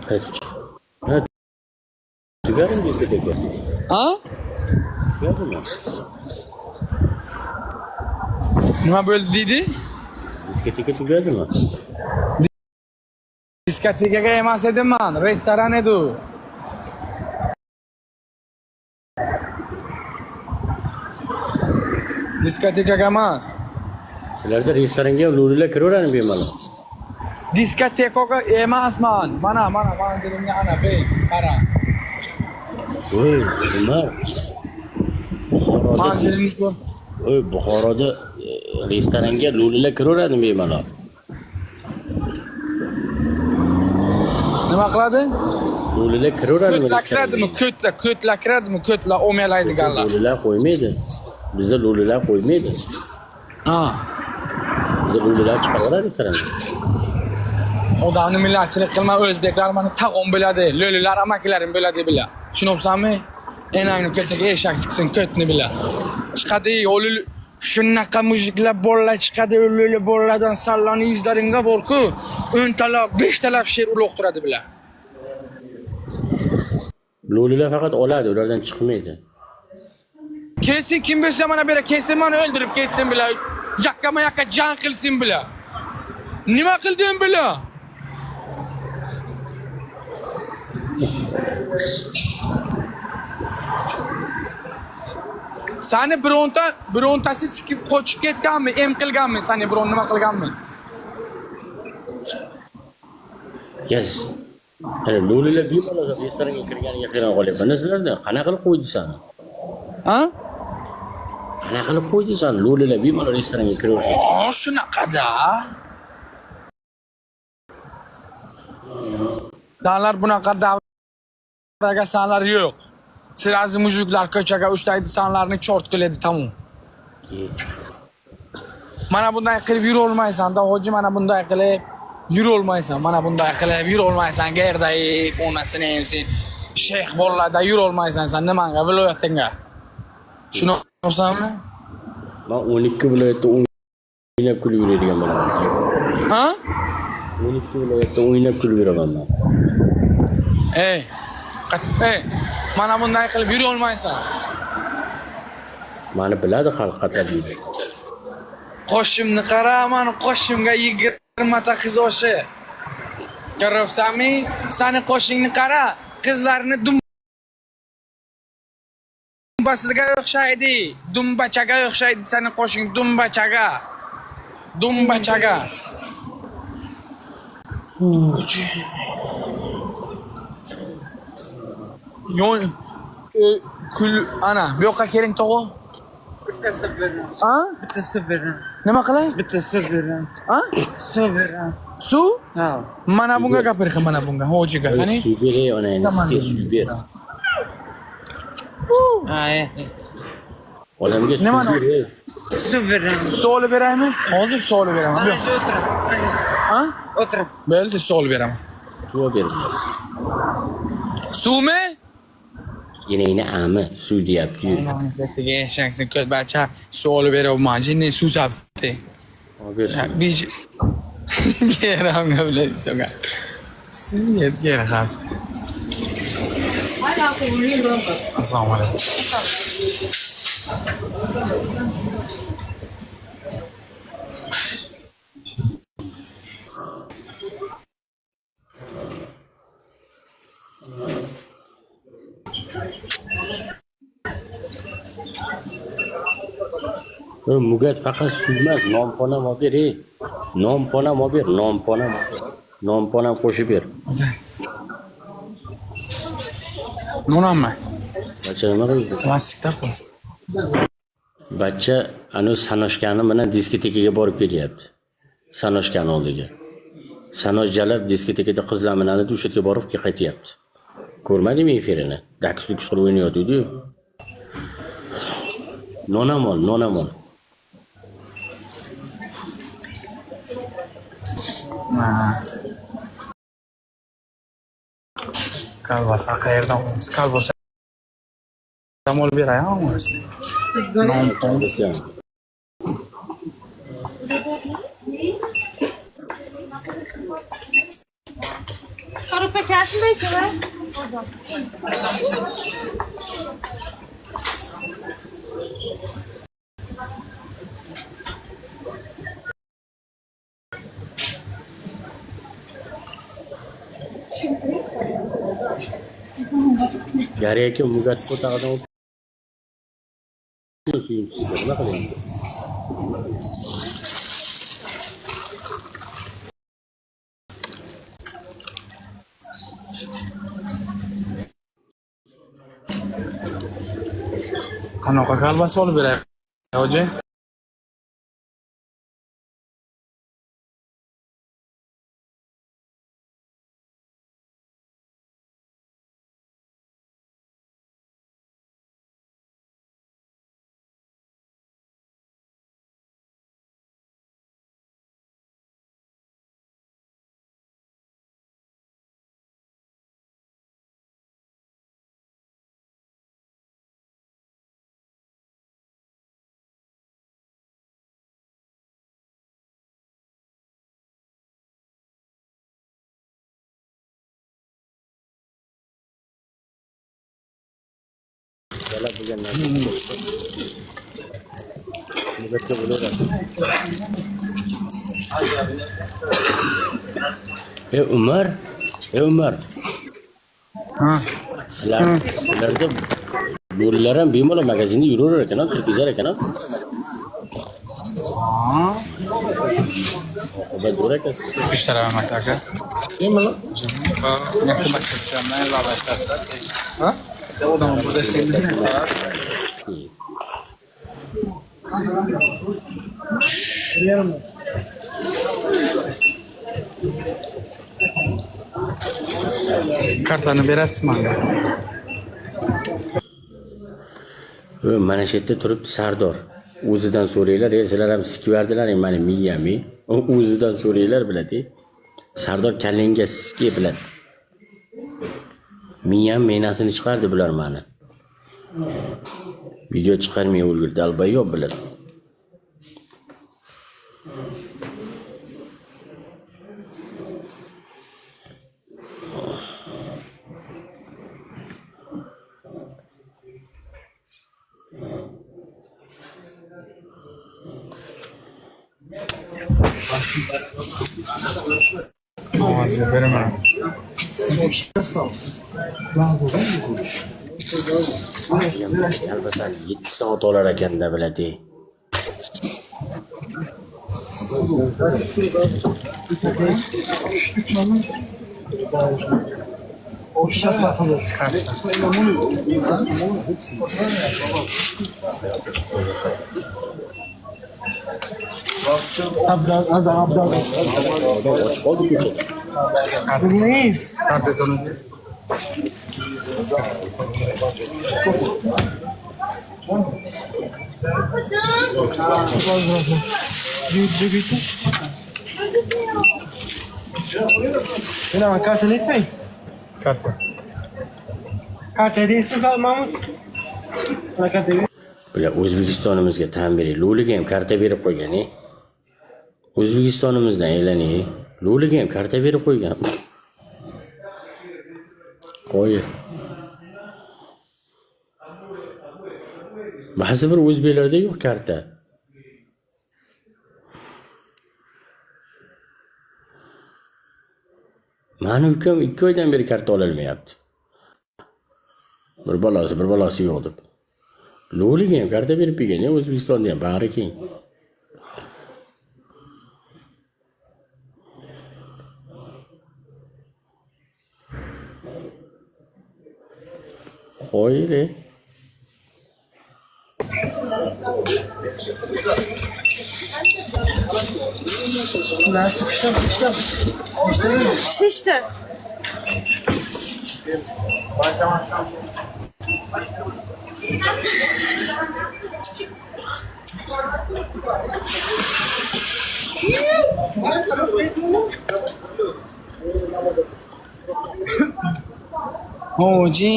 Qaysi? Ha, tugadimi diskoteka? Ha? Tugadimi? Nima bo'ldi deydi? Diskoteka tugadimi? Diskotekaga emas edim men, restoran edi u. Diskotekaga emas. Sizlarda restoranga lo'lilar kiraveradimi bemalol? Diskotekaga emasman. Mana manzilimga ana bey, qara. Voy, nima? Buxoroda Manzilimni ko'r. Oy, Buxoroda restoranga lo'lilar kiraveradimi bemalol? Nima qiladi? Lo'lilar kiraveradimi? Ko'tlar kiradimi? Ko'tlar o'melaydiganlar. Lo'lilar qo'ymaydi. Bizda lo'lilar qo'ymaydi. Ha. Bizda lo'lilar chiqaveradi restoranga. Odamni millatchilik qilma, o'zbeklar mana tag'on bo'ladi, lo'lilar amakilarim bo'ladi bila. Tushunibsanmi? Enangni ko'taga eshak chiqsin, ko'tni bila. Chiqadi, o'lil shunaqa mujiklar bolalar chiqadi, lo'li bolalardan sallani yuzlaringga bor-ku, 10 talab, 5 talab she'r uloqtiradi bila. Lo'lilar faqat oladi, ulardan chiqmaydi. Kelsin kim bo'lsa mana bera, kelsin meni o'ldirib ketsin bila. Yakkama-yakka jang qilsin bila. Nima qilding bila? Sani birontasi sikib qochib ketganmi? Em qilganmi? Sani biron nima qilganmi? Yes. Hali lo'lilar bemalol restoranga kirganiga qiynalib qolyapman. Sizlarda qanaqa qilib qo'ydi sani? Ha? Qanaqa qilib qo'ydi sani? Lo'lilar bemalol restoranga kiraveradi. Shunaqada. Sanlar bunaqa davraga sanlar yo'q. Sizlarni mujuklar ko'chaga ushtaydi, sanlarni chort qiladi, tamom. Mana bunday qilib yura olmaysan, hoji, mana bunday qilib yura olmaysan, mana bunday qilib yura olmaysan, gerday onasini sen shayx bolalarda yura olmaysan sen nimanga, viloyatingga. Shuni olsanmi? Men 12 viloyatda o'ynab kulib yuradigan bo'laman. Ha? 12 viloyatda o'ynab kulib yuraman men. Ey, mana bunday qilib yura olmaysan. Mani biladi xalq qatab yurish. Qo'shimni qara, mani qo'shimga 20 ta qiz o'shi. Ko'ryapsanmi? Sani qo'shingni qara, qizlarni dumbasiga o'xshaydi. Dumbachaga o'xshaydi sani qo'shing, dumbachaga. Dumbachaga. Yon kul ana, bu yoqqa keling tog'o. Bittasi bilan. Ha? Bittasi bilan. Nima qilay? Bittasi bilan. Ha? Suv bilan. Suv? Ha. Mana bunga gapirxi, mana bunga. Hojiga, qani? Suv beray, onangni suv ber. Ay. Odamga Nima suv ber. Suv bilan. Suv beraymi? Hozir suv beraman. Ana shu o'tirib. Ha? O'tirib. Bo'ldi, suv beraman. Suv ber. Suvmi? Yenangni ami suv deyapti-yu. Ketiga eshaksin, ko'z bacha suv beryapman. Jinni suv sabti. Bersin. Bij. Geram gavle soga. Suv yet gera xas. Assalomu alaykum. Mugat faqat suv emas, nompona olib ber, ey. Nompona olib ber, nompona. Nompona qo'shib ber. Nonammi? Bacha nima qildi? Plastikda bu. Bacha anu sanoshkani bilan diskotekaga borib kelyapti. Sanoshkani oldiga. Sanosh jalab diskotekada qizlar bilan o'sha yerga borib qaytyapti. Ko'rmadingmi efirini? Dakslik qilib o'ynayotdi-yu. Nonamol. Kalbasa qayerdan olamiz? Kalbasa olib berayapmiz. Non. Karupe Nechasini aytsalar? Gari aka mugat ko'tardim. Nima qilyapti? Qanaqa kolbasa olib beray? Hoji? Jalab degan narsa. Mugatga bo'laveradi. Umar, Umar. Ha. Sizlarda lo'lilar ham bemalol magazinda yuraverar ekan, kirgizar ekan. Ha. Oqibat zo'r ekan. Ishtaraman aka. Bemalol. Ha. Yaxshi maktabdan lavashtasizlar. Ha? Odam burada ishlaydi. Kartani berasizmi? Mana shu yerda turibdi Sardor. O'zidan so'raylar, sizlar ham sikvardilaring meni miyami. O'zidan so'raylar biladi. Sardor kallangga sikki biladi. Miyam menasini chiqardi bular meni. Video chiqarmay ulgurdi, albatta biladi. Hozir beraman. Albatta 7 soat olar ekanda biladi. Oldu köşede. Kartı tanı. Nima karta desang? Kartı. Karta deysiz Mahmud. Mana karta. Bular O'zbekistonimizga tan berib, lo'liga ham karta berib qo'ygan. O'zbekistonimizdan aylanay. Lo'liga ham karta berib qo'ygan. Qo'y. Ba'zi bir o'zbeklarda yo'q karta. Mani ukam 2 oydan beri karta ololmayapti. Bir balasi yo'q deb. Lo'liga ham karta berib bergan, O'zbekistonda ham bari keng. Qo'yre. Şişti. Hoji.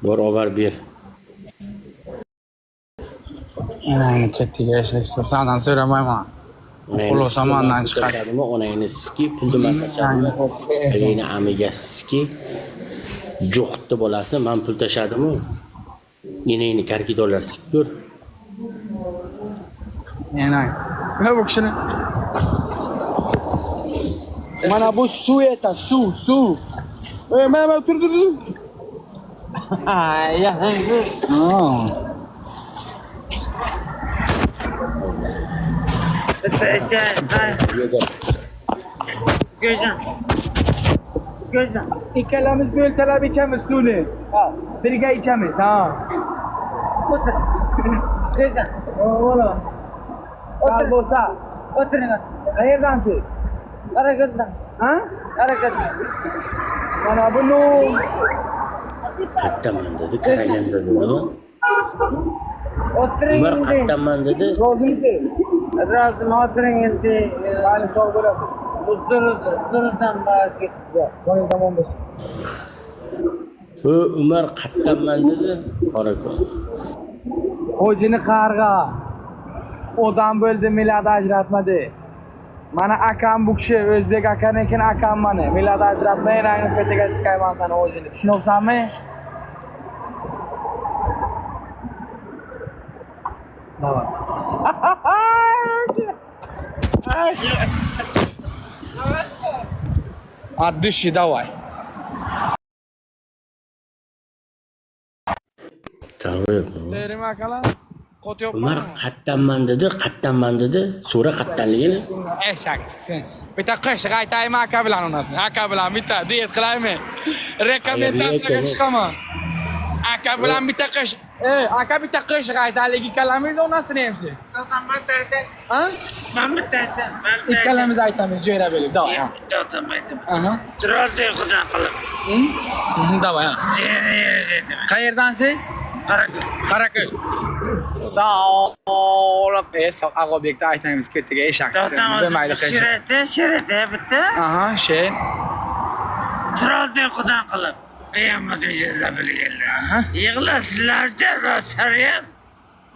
Bor obar ber. Enayni ketdiga yashaysiz. Senden söylemayman. Xulosa mandan chiqadi. chiqadimi? Onangni ski pulni masakadimi? Ayni amiga ski jo'qitdi bolasi, men pul tashadimi? Nenangni karkidorlar sikib ko'r. Enay. Bu kishini. Mana bu suv eta, suv. Mana tur. Ya. Gözden. İkkalamiz bo'ltalab ichamiz suvni. Ha, birga ichamiz, ha. Otur. Gözden. Ola. Otur bo'lsa. Oturing. Qayerdansiz? Harakatdan. Ha? Harakatdan. Mana bunu Qayerdaman dedi, qaragan dedi. Oturing. Umar qayerdaman dedi. rozimisiz? Razım oturing endi. Hali sog' bo'lasiz. Durursan baki. Yo'q, tamam bo'lsin. Bu Umar qayerdaman dedi. Qorako'l. Xo'jini qarg'a. Odam bo'ldi, millat ajratmadi. Mana akam bu kishi o'zbek akanikin akam mana. Millat ajratmay, rangni ketiga siskayman sana o'zini. Tushunyapsanmi? Давай. От дыши давай. Tabii. Terima akalar. Qot Umar yo'qmi? qayerdaman dedi. So'ra qayerdanligini. Eshak chiqsin. Bitta qo'shiq aytaymi aka bilan onasi. Aka bilan bitta duet qilaymi? Rekomendatsiyaga chiqaman. Aka bilan bitta qo'shiq. Aka bitta qo'shiq aytaylik ikkalamiz onasini hamsi. Ha? Ben bir tane, İkkalamiz aytamiz, jo'ra bo'lib. Davay. Ha. yotamaydım. Aha. Biraz uykudan kalıp. Davay. Ha. Qayerdansiz? Qarako'l. Sağ ol. Sağ Ag'obekda aytamiz ketiga eshak chiqsin. Bo'lmaydi qo'shiq. Şirete bitti. Aha, şey. Biraz uykudan kalıp. Kıyamet ücreti bilgiler. Yığılasılar derba sarıyan.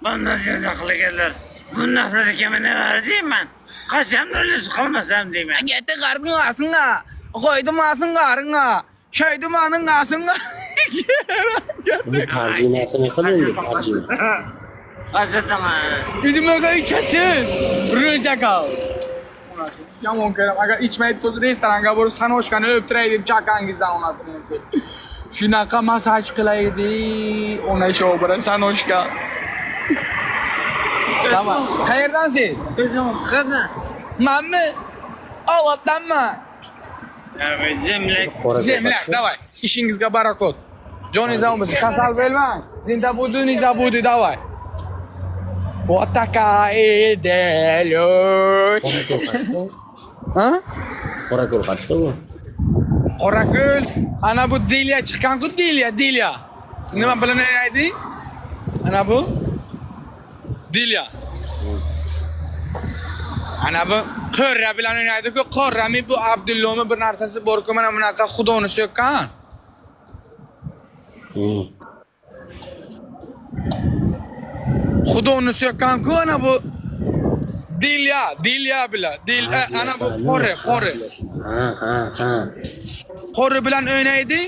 Bundan sonra akıllı gelir. Bu nefreti kemine verdiğim ben. Kaçan öyle kalmasam diyeyim ben. Gitti qarding asınga. Qo'ydim asınga arınga. Şeydim anın asınga. Bu tarjimasini qiling, tarjima. Kaçatan ha. Nimaga ichasiz? Ro'za kal. Yomon ko'ram. Agar ichmaydi so'z restoranga borib sanoshkani o'ptiray deb chaqangizdan onasini. Shunaqa masaj qilaydi. Ona shu bilan sanoshka. Tamam. Qayerdansiz? Özümüz kadın. Manmi? Olotdanmi? Evet, zemlek. Zemlak, давай. İşingizga barakot. Joningiz bo'lsin. Kasal bo'lmang. Zinda buduni zabudi, давай. Вот такая делюш. Ha? Qorako'l qayerda bu? Qorako'l. Ana bu Dilya chiqqan-ku, Dilya. Nima bilan o'ynaydi? Ana bu Dilya. Ana bu Qorra bilan o'ynaydi-ku, Qorrami bu Abdullohmi bir narsasi bor-ku, mana bunaqa xudoni so'kkan. Xudoni so'kkan-ku ana bu Dilya bilan. Ana bu Qorra. Ha. Qorra bilan o'ynaydi.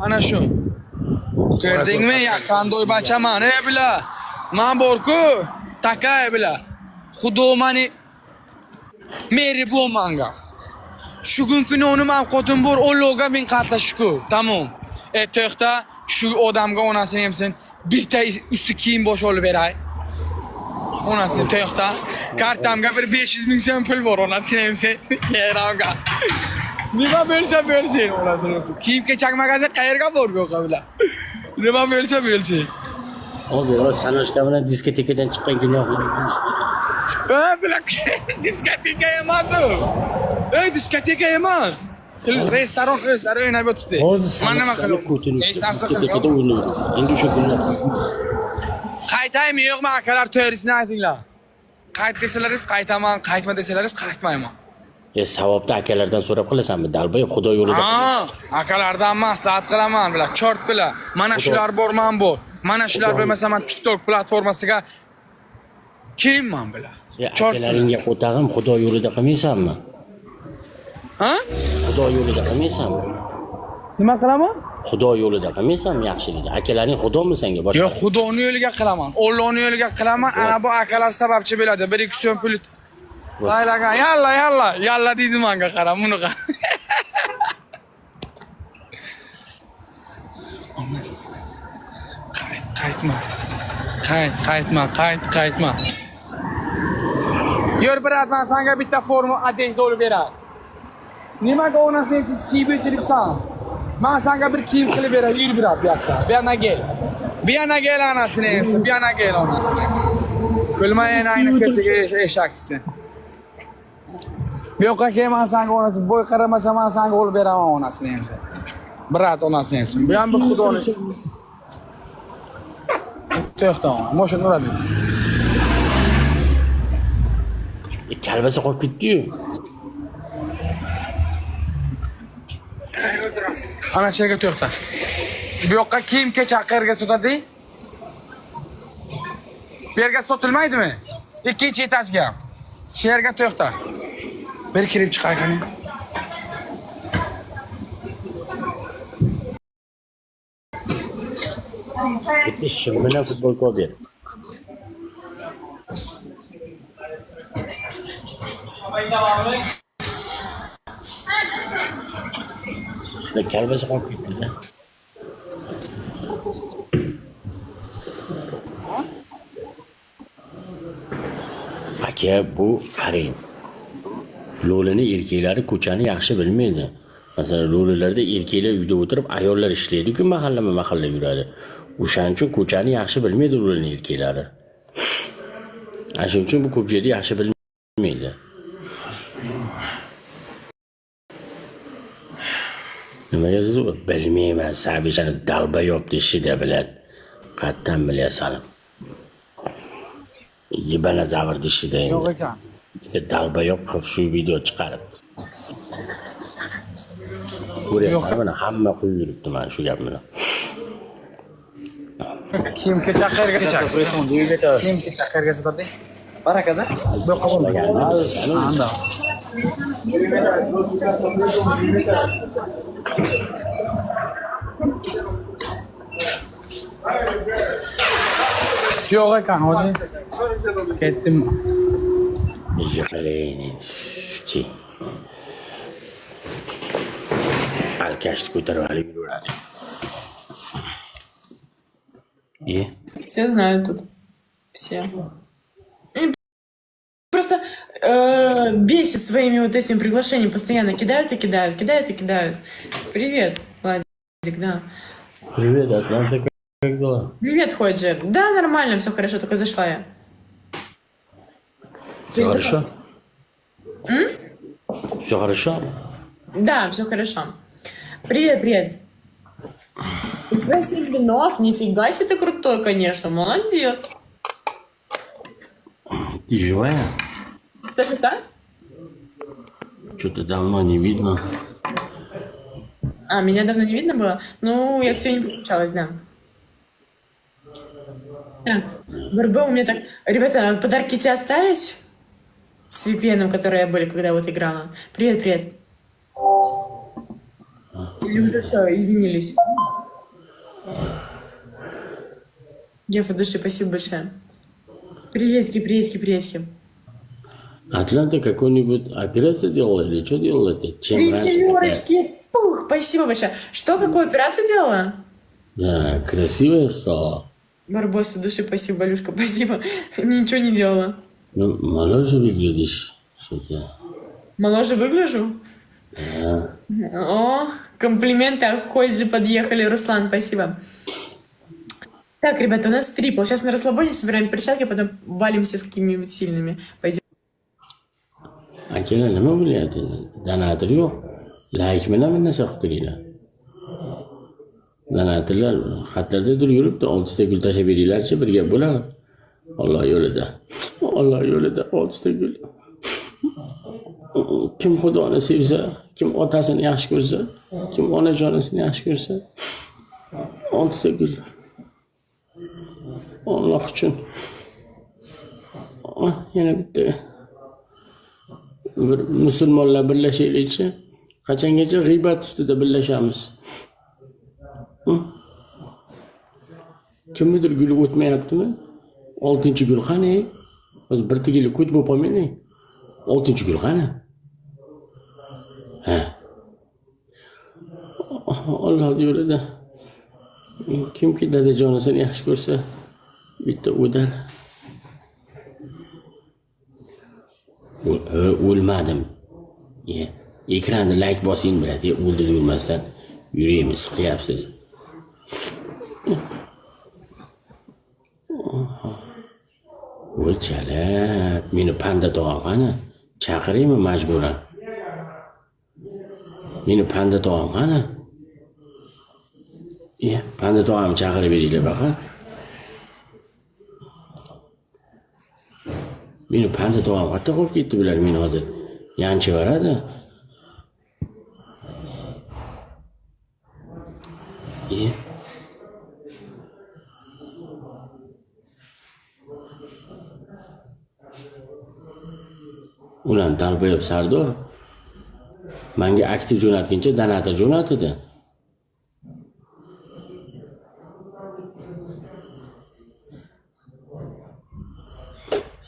Ana shu. Ko'rdingmi? Qanday bachaman, bila. Men bor-ku, takay bila. Xudo meni meri bo'lmanga. Shu kuni uni mavqotim bor, o'lovga men qatnashku. Tamom. To'xta, shu odamga onasini hamsin bitta usti kiyim bosh olib beray. Onasi to'xta. Kartamga bir 500 ming so'm pul bor, onasini hamsin. Yeravga. Nima bo'lsa bo'lsin, onasini. Kiyim-kechak magazin qayerga borgu qabla. Nima bo'lsa bo'lsin. Abi, o sanoshka bilan diskotekadan chiqqan gunoh. Bilak diskoteka emas u. Diskoteka emas. Restoran o'ynab o'tibdi. Men nima qilaman? Hech narsa diskotekada o'ynaydi. Endi o'sha kunlar. Qaytaymi yo'qmi akalar, to'g'risini aytinglar. Qayt desalaringiz qaytaman, qaytma desalaringiz qaytmayman. Savobni akalardan so'rab qilasanmi? Dalboy Xudo yo'lida. Akalardan maslahat qilaman bilan, chort bilan. Mana shular bor, men bor. Mana shular bo'lmasa men TikTok platformasiga Kimman bilan? Ya akalaringga qo'tag'im xudo yo'lida qilmaysanmi? Ha? Xudo yo'lida qilmaysanmi? Nima qilaman? Xudo yo'lida qilmaysanmi yaxshilikni? Akalaring xudomi senga boshqa? Yo'q, Xudoni yo'liga qilaman. Allohning yo'liga qilaman. Ana bu akalar sababchi bo'ladi. 1-2 so'm pul. Laylagan, yalla deydi menga qara, buni qara. Qaytma. Yur brat, men senga bitta forma adres olib beray. Nimaga onasini siz siyib o'tiribsan? Men senga bir kiyim qilib beray, yur brat bu yoqda. Bu yana gel. Bu yana gel onasini, bu yana gel onasini. Kulmayin ayni ketiga eshaksin. Bu yoqqa kelman senga onasi, bo'y qaramasa men senga olib beraman onasini endi. Brat onasini. Bu ham bir xudoni. To'xta, moshina uradi. Kalbasi qolib ketdi-yu. Ana shu yerga to'xta. Bu yoqqa kiyim-kechak qayerga sotadi? Bu yerga sotilmaydimi? Ikkinchi etajga. Shu yerga to'xta. Bir kirib chiqay qani. Bitti shimmina futbolka olib ber. Kalbasi qolib ketdi. Aka, bu qarang. Lo'lini erkaklari ko'chani yaxshi bilmaydi. Masalan, lo'lilarda erkaklar uyda o'tirib, ayollar ishlaydi-ku, mahalla yuradi. O'shaning uchun ko'chani yaxshi bilmaydi lo'lini erkaklari. Shuning uchun bu ko'pchilik yaxshi bilmaydi. Nimaga siz bilmayman, sabishani dalbayob deshida biladi. Qattan bilasan. Yibana zavr deshida. Yo'q ekan. Dalbayob qilib shu video chiqarib. Ko'ryapman, mana hamma qo'yib yuribdi mana shu gap bilan. Kiyim-kechak qayerga ketadi? Kiyim-kechak qayerga sotadi? Barakada. Bu yoqqa bo'lmagan. Anda. Yo'q ekan, hoji. Ketdim. Yaqalayinski. Alkashni ko'tarib olib yuradi. Все знают тут. Все. Они просто бесит своими вот этими приглашениями. Постоянно кидают и кидают, кидают и кидают. Привет, Владик, да. Привет, Атланта, как дела? Привет, Ходжи. Да, нормально, все хорошо, только зашла я. Все хорошо? Все хорошо? Да, все хорошо. Привет. У тебя 7 блинов, нифига себе ты крутой, конечно, молодец. Ты живая? Что? Что-то давно не видно. А, меня давно не видно было? Ну, я к тебе не подключалась, да. Так, в РБ у меня так... Ребята, подарки тебе остались? С VPN, которые были, когда вот играла. Привет. Или уже все, изменились? Геф от души, спасибо большое. Приветики. Атланта какую-нибудь операцию делала или что делала-то? Чем 3 раньше семерочки. Пух, спасибо большое. Что, какую операцию делала? Да, красивая стала. Барбос от души, спасибо, Балюшка, спасибо. Ничего не делала. Ну, моложе выглядишь. Что-то. Моложе выгляжу? Да. О, комплименты от Ходжи подъехали. Руслан, спасибо. Так, ребята, у нас трипл. Сейчас на расслабоне собираем перчатки, потом валимся с какими-нибудь сильными. Пойдем. Akalar nima bo'lyapti? Donator yo'q. Like bilan bir narsa qilib turinglar. Donatorlar xatlarda yuribdi, 6 ta gul tashlab beringlarchi, bir gap bo'ladi. Alloh yo'lida 6 ta gul. Kim Xudoni sevsa, kim otasini yaxshi ko'rsa, kim onajonisini yaxshi ko'rsa, 6 ta gul. Alloh uchun. Yana bitta. Bir musulmonlar birlashaylikchi. Qachongacha g'iybat ustida birlashamiz? Kimnidir guli o'tmayaptimi? 6-gul qani? Hozir bir tigili ko't bo'lib qolmaydi. 6-gul qani? Ha. Alloh yo'lida. Kimki dadajonisini yaxshi ko'rsa, bitta o'dar. O'lmadim. Ekranda like bosing biladi, o'ldirib yurmasdan yuraymi, siqyapsiz. O'lchalab, meni panda tog'am qani? Chaqiraymi majburan? Meni panda tog'am qani? Panda tog'am chaqirib beringlar baqa. Meni panda tog'am qayerda qolib ketdi bular meni hozir. Yanchiveradi. Ulan dalboyib Sardor menga aktiv jo'natguncha donator jo'natadi.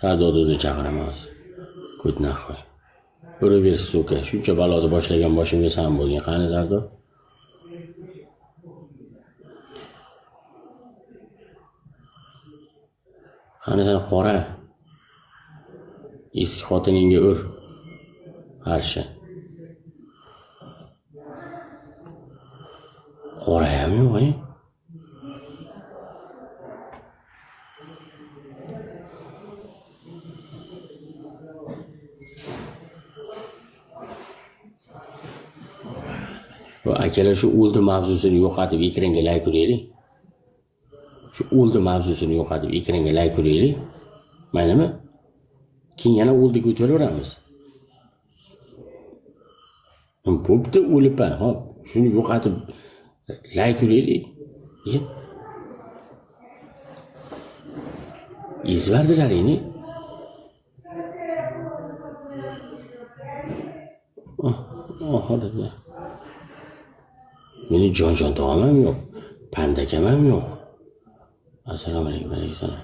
Sardor o'zi chaqiraman. Ko't nahvoy. Uraver suka. Shuncha baloni boshlagan boshimga san bo'lgan. Qani Sardor? Qani sen qora? Eski xotiningga ur. Qarshi. Qora ham yo'q, akalar shu o'ldi mavzusini yo'qotib ekranga like uraylik. Shu o'ldi mavzusini yo'qotib ekranga like uraylik. Maynimi? Keyin yana o'ldiga o'taveramiz. Bo'pti o'lipan, hop. Shuni yo'qotib like uraylik. Izvardilaringni. Hadi. Meni jon tog'am ham yo'q. Pandakam ham yo'q. Assalomu alaykum. Alayhissalom.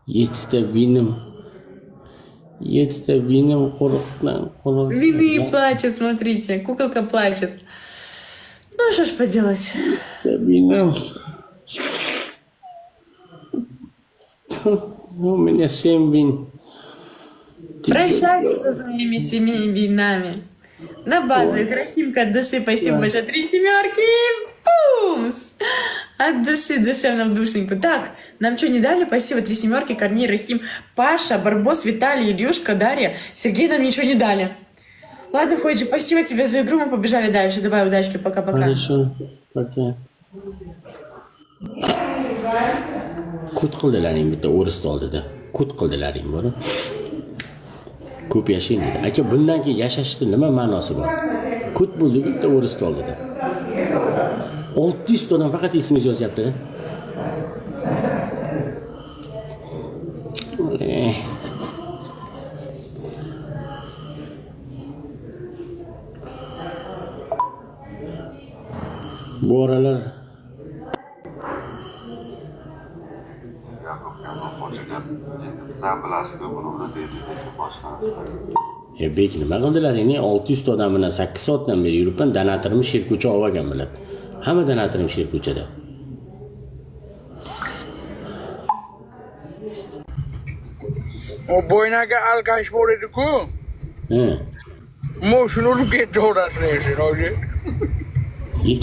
7 vinim qo'riqdan. Вины и плачет, смотрите. Куколка плачет. Ну, что ж поделать. Vinim. У меня 7 вин. Прощайтесь со своими 7 винами. На базу Рахимка от души, спасибо большое. 3 семерки. Пумс! От души, душевно в душеньку. Так, нам что, не дали? Спасибо. 3 семерки, Корней, Рахим, Паша, Барбос, Виталий, Ильюшка, Дарья. Сергей нам ничего не дали. Ладно, Ходжи, спасибо тебе за игру. Мы побежали дальше. Давай, удачки, пока-пока. Хорошо, пока. Kut qildilaring bitta o'rist oldida. Kut qildilaring buni. Ko'p yashang dedi. Aka, bundan keyin yashashning nima ma'nosi bor? Kut bo'ldi bitta o'rist oldida. 600 tadan faqat ismingiz yozyapti. Bu aralar bek nima qildilaring? 600 ta odam bilan 8 soatdan beri yuribman, donatorimni shirko'cha olgan biladi. Hamma donatorim shirko'chada. O bo'ynaga alkash bor edi-ku. Moshini urib ketdi o'rasini o'zi.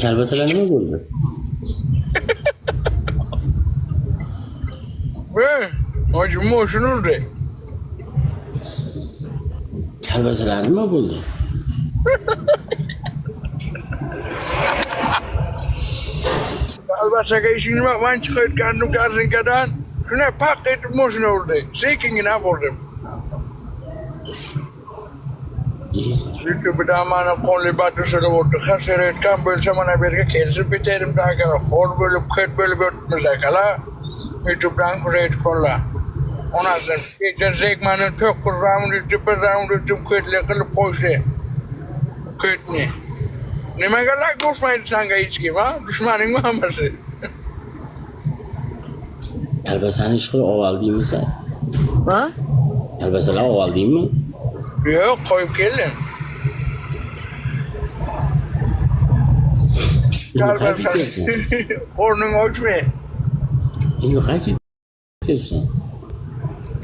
Kalbasalar nima bo'ldi? Hoji moshini urdi. Kalbasalar nima bo'ldi? Kalbasaga ishini men chiqayotgandim karzinkadan. Shuna paq etib moshini urdi. Sekingina bordim. Çünkü bir daha bana qonli batısını vurdu. Hasır etken bölse bana bir kesip biterim daha kala. Xor bölüp, kıt bölüp örtmüş akala. YouTube'dan kuzeyt kolla. Ondan sonra geçecek bana çok kurramını tüpürramını kötüle kılıp koysa. Kötüne. Nime kadar koşmayın sana hiç gibi ha? Düşmanın mı aması? Elbasani ish qilib olaldingmi sen? Ha? Elbasalar oldingmi? Yok koyup geldim. Gel ben sen. Kornun uçma. Endi qayerga ketyapsan?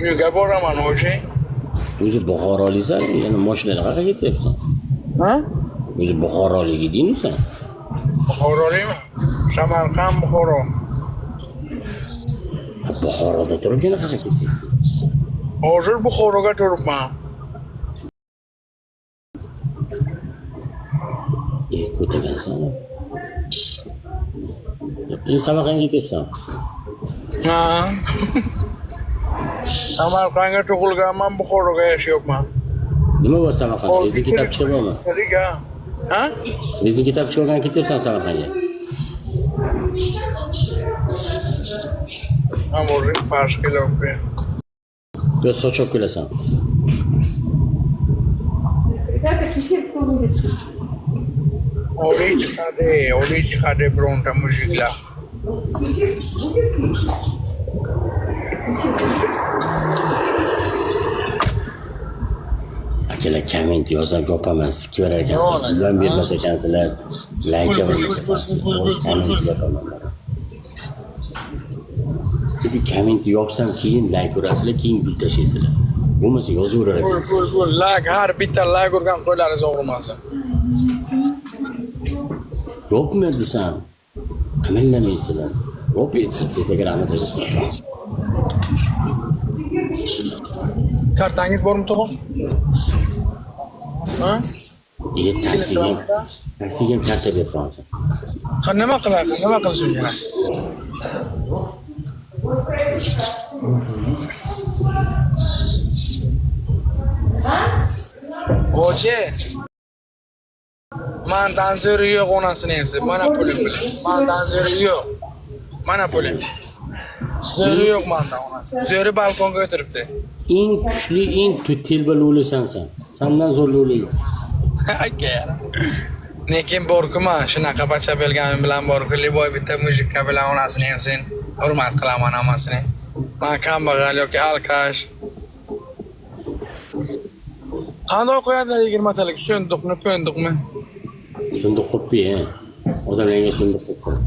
Uyga boraman hoca. O'zi Buxoroliksan, yana mashinada qayerga ketyapsan? Ha? O'zi Buxorolik edingmi sen? Buxoroliymi? Samarqand Buxoro. Buxoroda turib yana qayerga ketyapsan? Hozir Buxoroga turibman. Ko'tagansan. Endi Samarqandga ketyapsan. Ha. Samarqandga tug'ilganman, Buxoroga yashayapman. Nima bor Samarqandda? Rezni kitob chiqib bormi? Riga. Ha? Rezni kitob chiqib olgan ketyapsan Samarqandga? Amor, 5 kilometre. Yo sochoq kelasan. Oli chiqadi bironta muziklar. Akalar komment yozib yopaman, sikiverar ekansizlar. Bilan bermas ekansizlar. Like komment yopaman. Çünkü komment yopsam keyin like urasizlar, keyin gul tashlaysizlar. Bo'lmasa yozaverar ekansizlar. Like har bitta like urgan qo'llaringiz og'rimasin. Yopma desam, qimirlamaysizlar. Yop etsin, Instagramda. Kartangiz bormi tog'am? Ha? Taksiga ham karta berib qo'ysan. Nima qilishim kerak? Oche. Mandan zo'ri yo'q onasini emsi. Mana pulim bilan. Mandan zo'ri yo'q. Mana pulim. Zo'ri yo'q mandan onasi. Zo'ri balkonga o'tiribdi. Eng kuchli, eng telba lo'lisan sen. Sendan zo'r lo'li yo'q. Aka. Lekin borkuma shunaqa bacha bo'lganim bilan borkuli boy bitta mujikka bilan onasini emsin. Hurmat qilaman amasini. Men kambag'al yoki alkash. Qanday qo'yadilar 20 talik sunduqni, pönduqmi? Sunduq qo'yib, odamlarga sunduq qo'yib.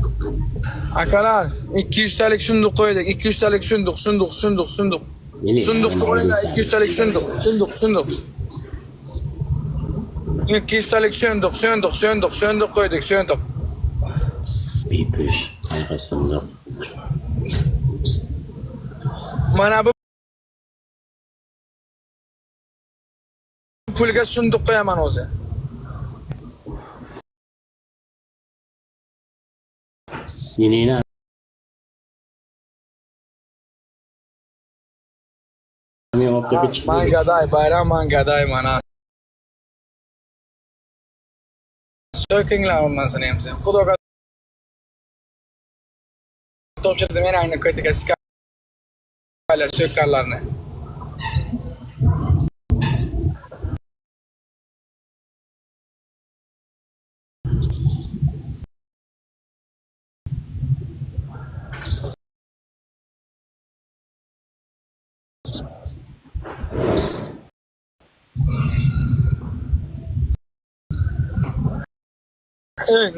Akalar 200 talik sunduq qo'ydik. 200 talik sunduq. Sunduq qo'yinglar 200 talik sunduq. 200 talik sunduq qo'ydik, sunduq. Bipish, qanaqa sunduq. Mana bu pulga sunduq qo'yaman o'zi. Yenina Man gaday, bayram man gaday mana. Sökinglar olmasın hemsi. Xudoga topshirdim men ayni ko'tiga skala sökkanlarni.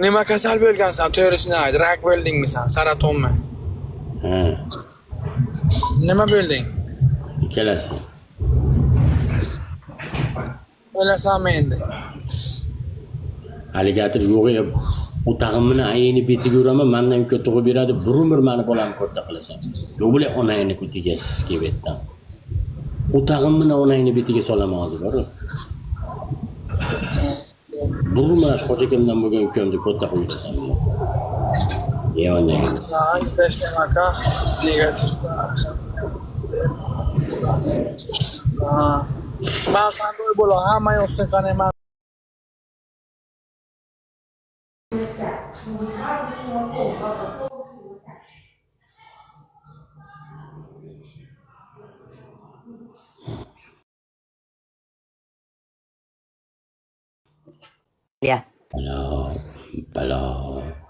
Nima kasal bo'lgansan? To'g'risini ayt. Rak bo'ldingmi sen? Saratonmi? Ha, Nima bo'lding? ikkalasi. O'lasanmi endi? Alligator yo'q edi. U tag'imni ayini betiga uraman, mendan katta qilib beradi. Bir umr meni bolamni katta qilasan. Yo'q bo'la onangni ko'tiga sizga betdan. U tag'imni onangni betiga solaman hozir. Bulma xo'jakamdan bo'lgan ukamni katta qilib berasan. Yevonang. Hangi tashlamaqa negativda. Men qanday bo'la, hamma yoqsin qani men. Balo, balo.